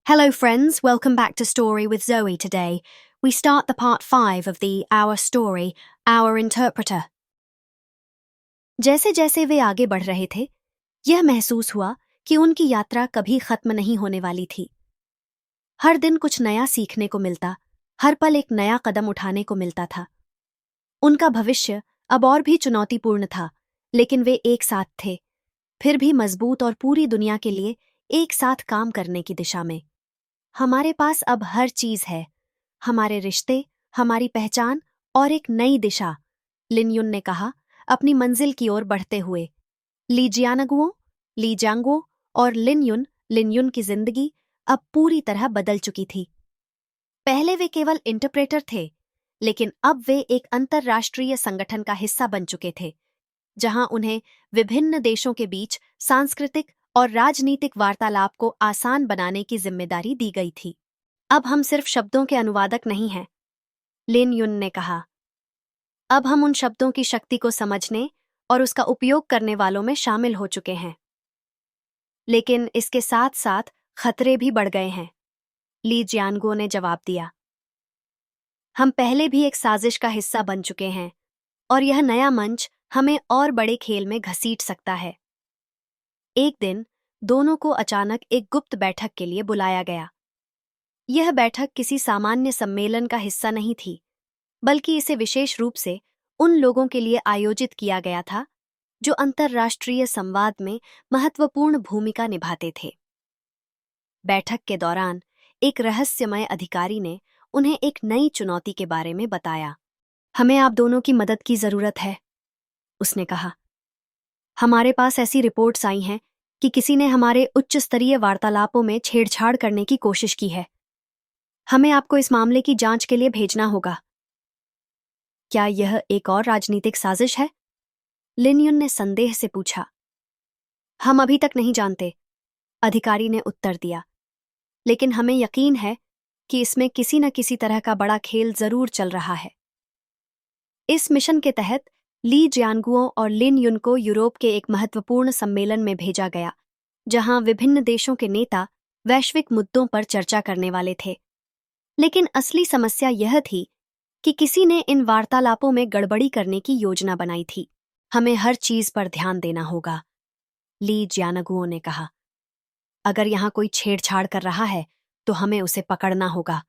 Hello, friends. Welcome back to Story with Zoe today. We start the part 5 of the Our Story, Our Interpreter. जैसे जैसे वे आगे बढ़ रहे थे, यह महसूस हुआ कि उनकी यात्रा कभी खत्म नहीं होने वाली थी। हर दिन कुछ नया सीखने को मिलता, हर पल एक नया कदम उठाने को मिलता था। उनका भविष्य अब और भी चुनौतीपूर्ण था, लेकिन वे एक साथ थे, फिर भी मजबूत और पूरी दुनिया के लिए एक साथ काम करने की दिशा में। हमारे पास अब हर चीज है, हमारे रिश्ते, हमारी पहचान और एक नई दिशा, लिन युन ने कहा, अपनी मंजिल की ओर बढ़ते हुए। ली जियांगुओ और लिन युन की जिंदगी अब पूरी तरह बदल चुकी थी। पहले वे केवल इंटरप्रेटर थे, लेकिन अब वे एक अंतर्राष्ट्रीय संगठन का हिस्सा बन चुके थे, जहां उन्हें विभिन्न देशों के बीच सांस्कृतिक और राजनीतिक वार्तालाप को आसान बनाने की जिम्मेदारी दी गई थी। अब हम सिर्फ शब्दों के अनुवादक नहीं हैं, लिन युन ने कहा। अब हम उन शब्दों की शक्ति को समझने और उसका उपयोग करने वालों में शामिल हो चुके हैं। लेकिन इसके साथ साथ खतरे भी बढ़ गए हैं, ली जियांगुओ ने जवाब दिया। हम पहले भी एक साजिश का हिस्सा बन चुके हैं और यह नया मंच हमें और बड़े खेल में घसीट सकता है। एक दिन दोनों को अचानक एक गुप्त बैठक के लिए बुलाया गया। यह बैठक किसी सामान्य सम्मेलन का हिस्सा नहीं थी, बल्कि इसे विशेष रूप से उन लोगों के लिए आयोजित किया गया था जो अंतर्राष्ट्रीय संवाद में महत्वपूर्ण भूमिका निभाते थे। बैठक के दौरान एक रहस्यमय अधिकारी ने उन्हें एक नई चुनौती के बारे में बताया। हमें आप दोनों की मदद की जरूरत है, उसने कहा। हमारे पास ऐसी रिपोर्ट्स आई हैं कि किसी ने हमारे उच्च स्तरीय वार्तालापों में छेड़छाड़ करने की कोशिश की है। हमें आपको इस मामले की जांच के लिए भेजना होगा। क्या यह एक और राजनीतिक साजिश है? लिन युन ने संदेह से पूछा। हम अभी तक नहीं जानते, अधिकारी ने उत्तर दिया, लेकिन हमें यकीन है कि इसमें किसी न किसी तरह का बड़ा खेल जरूर चल रहा है। इस मिशन के तहत ली जियांगुओ और लिन युन को यूरोप के एक महत्वपूर्ण सम्मेलन में भेजा गया, जहां विभिन्न देशों के नेता वैश्विक मुद्दों पर चर्चा करने वाले थे। लेकिन असली समस्या यह थी कि किसी ने इन वार्तालापों में गड़बड़ी करने की योजना बनाई थी। हमें हर चीज पर ध्यान देना होगा, ली जियांगुओ ने कहा। अगर यहां कोई छेड़छाड़ कर रहा है तो हमें उसे पकड़ना होगा।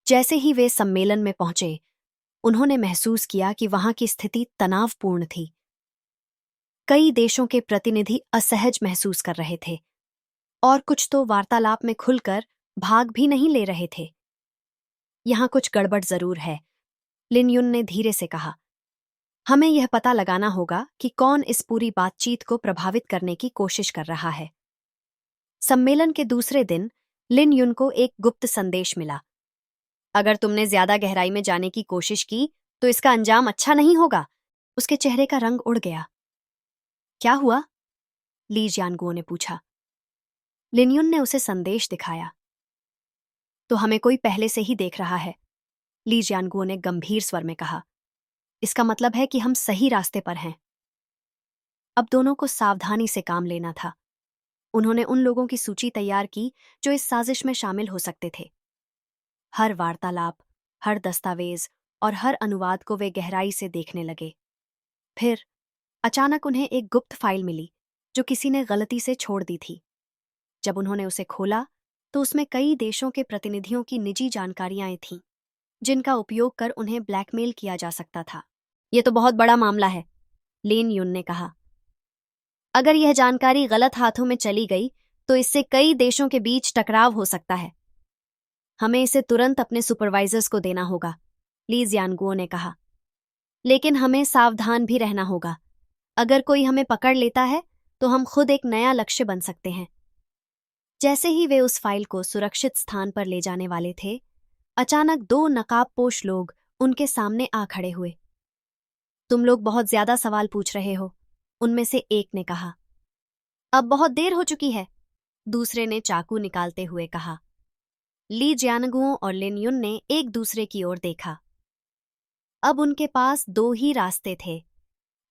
जैसे ही वे सम्मेलन में पहुंचे, उन्होंने महसूस किया कि वहां की स्थिति तनावपूर्ण थी। कई देशों के प्रतिनिधि असहज महसूस कर रहे थे और कुछ तो वार्तालाप में खुलकर भाग भी नहीं ले रहे थे। यहां कुछ गड़बड़ जरूर है, लिन युन ने धीरे से कहा। हमें यह पता लगाना होगा कि कौन इस पूरी बातचीत को प्रभावित करने की कोशिश कर रहा है। सम्मेलन के दूसरे दिन लिन युन को एक गुप्त संदेश मिला। अगर तुमने ज्यादा गहराई में जाने की कोशिश की तो इसका अंजाम अच्छा नहीं होगा। उसके चेहरे का रंग उड़ गया। क्या हुआ? ली जियांगुओ ने पूछा। लिन युन ने उसे संदेश दिखाया। तो हमें कोई पहले से ही देख रहा है, ली जियांगुओ ने गंभीर स्वर में कहा। इसका मतलब है कि हम सही रास्ते पर हैं। अब दोनों को सावधानी से काम लेना था। उन्होंने उन लोगों की सूची तैयार की जो इस साजिश में शामिल हो सकते थे। हर वार्तालाप, हर दस्तावेज और हर अनुवाद को वे गहराई से देखने लगे। फिर अचानक उन्हें एक गुप्त फाइल मिली जो किसी ने गलती से छोड़ दी थी। जब उन्होंने उसे खोला तो उसमें कई देशों के प्रतिनिधियों की निजी जानकारियां थीं, जिनका उपयोग कर उन्हें ब्लैकमेल किया जा सकता था। यह तो बहुत बड़ा मामला है, लिन युन ने कहा। अगर यह जानकारी गलत हाथों में चली गई तो इससे कई देशों के बीच टकराव हो सकता है। हमें इसे तुरंत अपने सुपरवाइजर्स को देना होगा, ली जियांगुओ ने कहा। लेकिन हमें सावधान भी रहना होगा। अगर कोई हमें पकड़ लेता है तो हम खुद एक नया लक्ष्य बन सकते हैं। जैसे ही वे उस फाइल को सुरक्षित स्थान पर ले जाने वाले थे, अचानक 2 नकाबपोश लोग उनके सामने आ खड़े हुए। तुम लोग बहुत ज्यादा सवाल पूछ रहे हो, उनमें से एक ने कहा। अब बहुत देर हो चुकी है, दूसरे ने चाकू निकालते हुए कहा। ली जियांगुओ और लिन युन ने एक दूसरे की ओर देखा। अब उनके पास 2 ही रास्ते थे,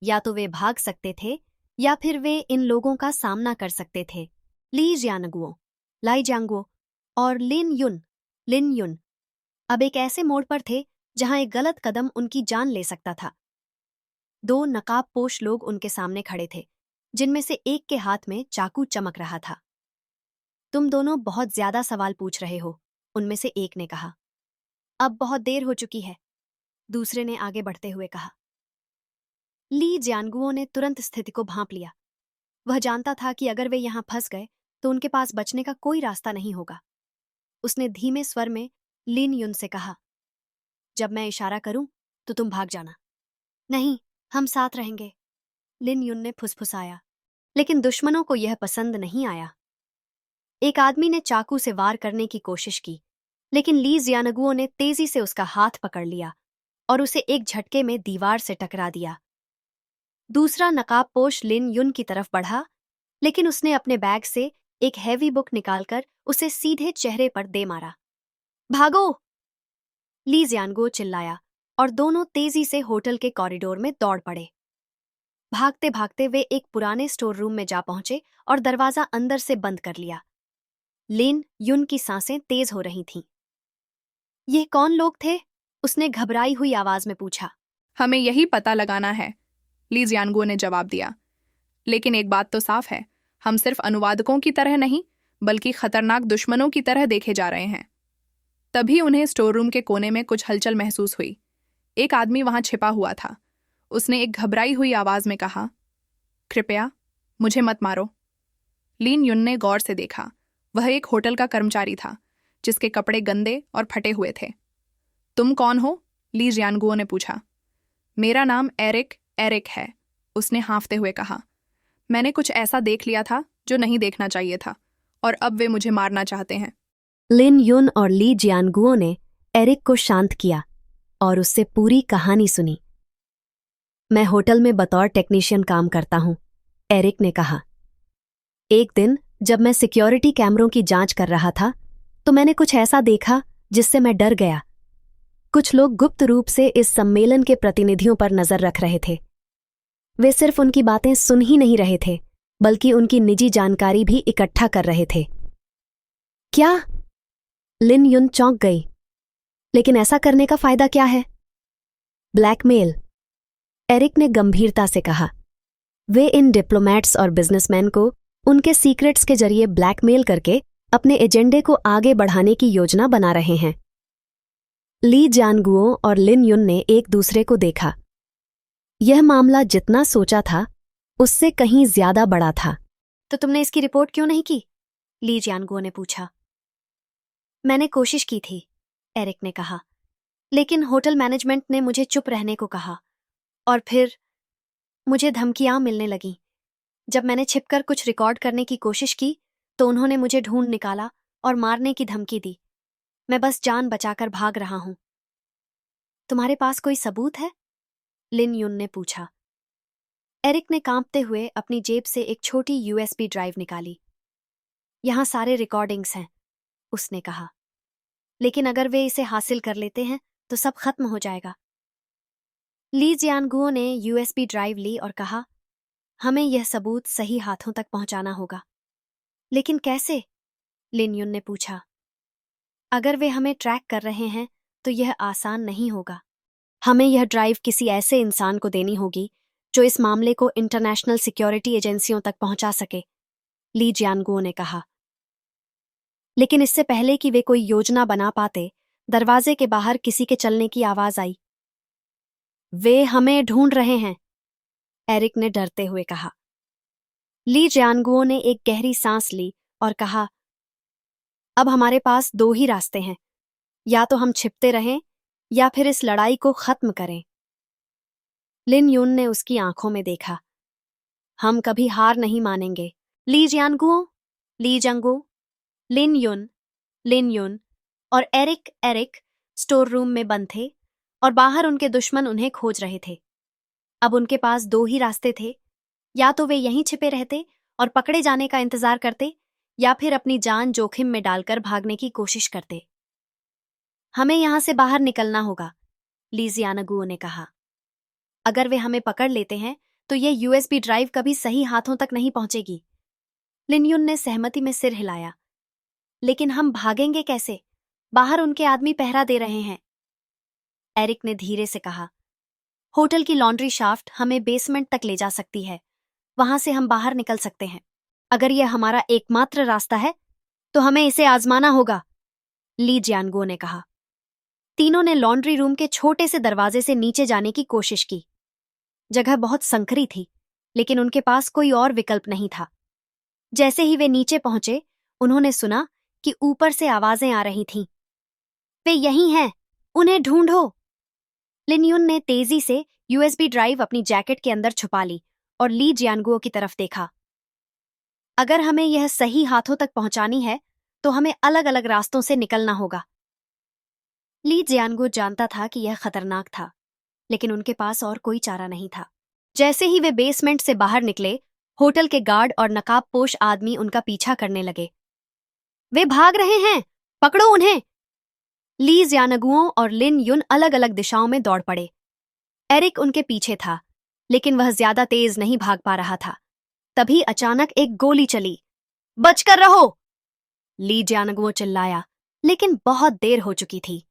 या तो वे भाग सकते थे या फिर वे इन लोगों का सामना कर सकते थे। ली जियांगुओ, लाई जांगो और लिन युन अब एक ऐसे मोड़ पर थे जहां एक गलत कदम उनकी जान ले सकता था। दो नकाबपोश लोग उनके सामने खड़े थे, जिनमें से एक के हाथ में चाकू चमक रहा था। तुम दोनों बहुत ज्यादा सवाल पूछ रहे हो, उनमें से एक ने कहा। अब बहुत देर हो चुकी है, दूसरे ने आगे बढ़ते हुए कहा। ली जियानगुओ ने तुरंत स्थिति को भांप लिया। वह जानता था कि अगर वे यहां फंस गए तो उनके पास बचने का कोई रास्ता नहीं होगा। उसने धीमे स्वर में लिन युन से कहा, जब मैं इशारा करूं तो तुम भाग जाना। नहीं, हम साथ रहेंगे, लिन युन ने फुसफुसाया। लेकिन दुश्मनों को यह पसंद नहीं आया। एक आदमी ने चाकू से वार करने की कोशिश की, लेकिन ली जियानगुओ ने तेजी से उसका हाथ पकड़ लिया और उसे एक झटके में दीवार से टकरा दिया। दूसरा नकाबपोश लिन युन की तरफ बढ़ा, लेकिन उसने अपने बैग से एक हैवी बुक निकालकर उसे सीधे चेहरे पर दे मारा। भागो! ली जियानगुओ चिल्लाया और दोनों तेजी से होटल के कॉरिडोर में दौड़ पड़े। भागते भागते वे एक पुराने स्टोर रूम में जा पहुंचे और दरवाजा अंदर से बंद कर लिया। लिन युन की सांसें तेज हो रही थीं। ये कौन लोग थे? उसने घबराई हुई आवाज में पूछा। हमें यही पता लगाना है, ली जियानगुओ ने जवाब दिया। लेकिन एक बात तो साफ है, हम सिर्फ अनुवादकों की तरह नहीं बल्कि खतरनाक दुश्मनों की तरह देखे जा रहे हैं। तभी उन्हें स्टोर रूम के कोने में कुछ हलचल महसूस हुई। एक आदमी वहां छिपा हुआ था। उसने एक घबराई हुई आवाज में कहा, कृपया मुझे मत मारो। लिन युन ने गौर से देखा। वह एक होटल का कर्मचारी था, जिसके कपड़े गंदे और फटे हुए थे। तुम कौन हो? ली जियानगुओ ने पूछा। मेरा नाम एरिक है, उसने हाँफते हुए कहा। मैंने कुछ ऐसा देख लिया था जो नहीं देखना चाहिए था, और अब वे मुझे मारना चाहते हैं। लिन युन और ली जियानगुओ ने एरिक को शांत किया और उससे पूरी कहानी सुनी। मैं होटल में बतौर टेक्नीशियन काम करता हूं, एरिक ने कहा। एक दिन जब मैं सिक्योरिटी कैमरों की जांच कर रहा था तो मैंने कुछ ऐसा देखा जिससे मैं डर गया। कुछ लोग गुप्त रूप से इस सम्मेलन के प्रतिनिधियों पर नजर रख रहे थे। वे सिर्फ उनकी बातें सुन ही नहीं रहे थे, बल्कि उनकी निजी जानकारी भी इकट्ठा कर रहे थे। क्या? लिन युन चौंक गई। लेकिन ऐसा करने का फायदा क्या है? ब्लैकमेल, एरिक ने गंभीरता से कहा। वे इन डिप्लोमैट्स और बिजनेसमैन को उनके सीक्रेट्स के जरिए ब्लैकमेल करके अपने एजेंडे को आगे बढ़ाने की योजना बना रहे हैं। ली जियानगुओ और लिन युन ने एक दूसरे को देखा। यह मामला जितना सोचा था उससे कहीं ज्यादा बड़ा था। तो तुमने इसकी रिपोर्ट क्यों नहीं की? ली जियानगुओ ने पूछा। मैंने कोशिश की थी, एरिक ने कहा, लेकिन होटल मैनेजमेंट ने मुझे चुप रहने को कहा और फिर मुझे धमकियां मिलने लगीं। जब मैंने छिपकर कुछ रिकॉर्ड करने की कोशिश की तो उन्होंने मुझे ढूंढ निकाला और मारने की धमकी दी। मैं बस जान बचाकर भाग रहा हूं। तुम्हारे पास कोई सबूत है? लिन युन ने पूछा। एरिक ने कांपते हुए अपनी जेब से एक छोटी यूएसबी ड्राइव निकाली। यहां सारे रिकॉर्डिंग्स हैं, उसने कहा, लेकिन अगर वे इसे हासिल कर लेते हैं तो सब खत्म हो जाएगा। ली जियानगुओ ने यूएसबी ड्राइव ली और कहा, हमें यह सबूत सही हाथों तक पहुंचाना होगा। लेकिन कैसे? लिन युन ने पूछा। अगर वे हमें ट्रैक कर रहे हैं तो यह आसान नहीं होगा। हमें यह ड्राइव किसी ऐसे इंसान को देनी होगी जो इस मामले को इंटरनेशनल सिक्योरिटी एजेंसियों तक पहुंचा सके, ली जियानगुओ ने कहा। लेकिन इससे पहले कि वे कोई योजना बना पाते, दरवाजे के बाहर किसी के चलने की आवाज आई। वे हमें ढूंढ रहे हैं, एरिक ने डरते हुए कहा। ली जियानगुओ ने एक गहरी सांस ली और कहा, अब हमारे पास दो ही रास्ते हैं, या तो हम छिपते रहें या फिर इस लड़ाई को खत्म करें। लिन युन ने उसकी आंखों में देखा। हम कभी हार नहीं मानेंगे। ली जंगू, लिन युन और एरिक स्टोर रूम में बंद थे और बाहर उनके दुश्मन उन्हें खोज रहे थे। अब उनके पास दो ही रास्ते थे, या तो वे यहीं छिपे रहते और पकड़े जाने का इंतजार करते, या फिर अपनी जान जोखिम में डालकर भागने की कोशिश करते। हमें यहां से बाहर निकलना होगा, ली जियानगुओ ने कहा। अगर वे हमें पकड़ लेते हैं तो ये यूएसबी ड्राइव कभी सही हाथों तक नहीं पहुंचेगी। लिन युन ने सहमति में सिर हिलाया। लेकिन हम भागेंगे कैसे? बाहर उनके आदमी पहरा दे रहे हैं। एरिक ने धीरे से कहा, होटल की लॉन्ड्री शाफ्ट हमें बेसमेंट तक ले जा सकती है। वहां से हम बाहर निकल सकते हैं। अगर यह हमारा एकमात्र रास्ता है तो हमें इसे आजमाना होगा, ली जियानगुओ ने कहा। तीनों ने लॉन्ड्री रूम के छोटे से दरवाजे से नीचे जाने की कोशिश की। जगह बहुत संकरी थी, लेकिन उनके पास कोई और विकल्प नहीं था। जैसे ही वे नीचे पहुंचे, उन्होंने सुना कि ऊपर से आवाजें आ रही थीं। वे यहीं हैं, उन्हें ढूंढो। लिन युन ने तेजी से यूएसबी ड्राइव अपनी जैकेट के अंदर छुपा ली और ली जियानगुओ की तरफ देखा। अगर हमें यह सही हाथों तक पहुंचानी है तो हमें अलग अलग रास्तों से निकलना होगा। ली जियानगुओ जानता था कि यह खतरनाक था, लेकिन उनके पास और कोई चारा नहीं था। जैसे ही वे बेसमेंट से बाहर निकले, होटल के गार्ड और नकाबपोश आदमी उनका पीछा करने लगे। वे भाग रहे हैं, पकड़ो उन्हें! ली जियानगुओ और लिन युन अलग अलग दिशाओं में दौड़ पड़े। एरिक उनके पीछे था, लेकिन वह ज्यादा तेज नहीं भाग पा रहा था। तभी अचानक एक गोली चली। बचकर रहो! ली जियानगुओ चिल्लाया, लेकिन बहुत देर हो चुकी थी।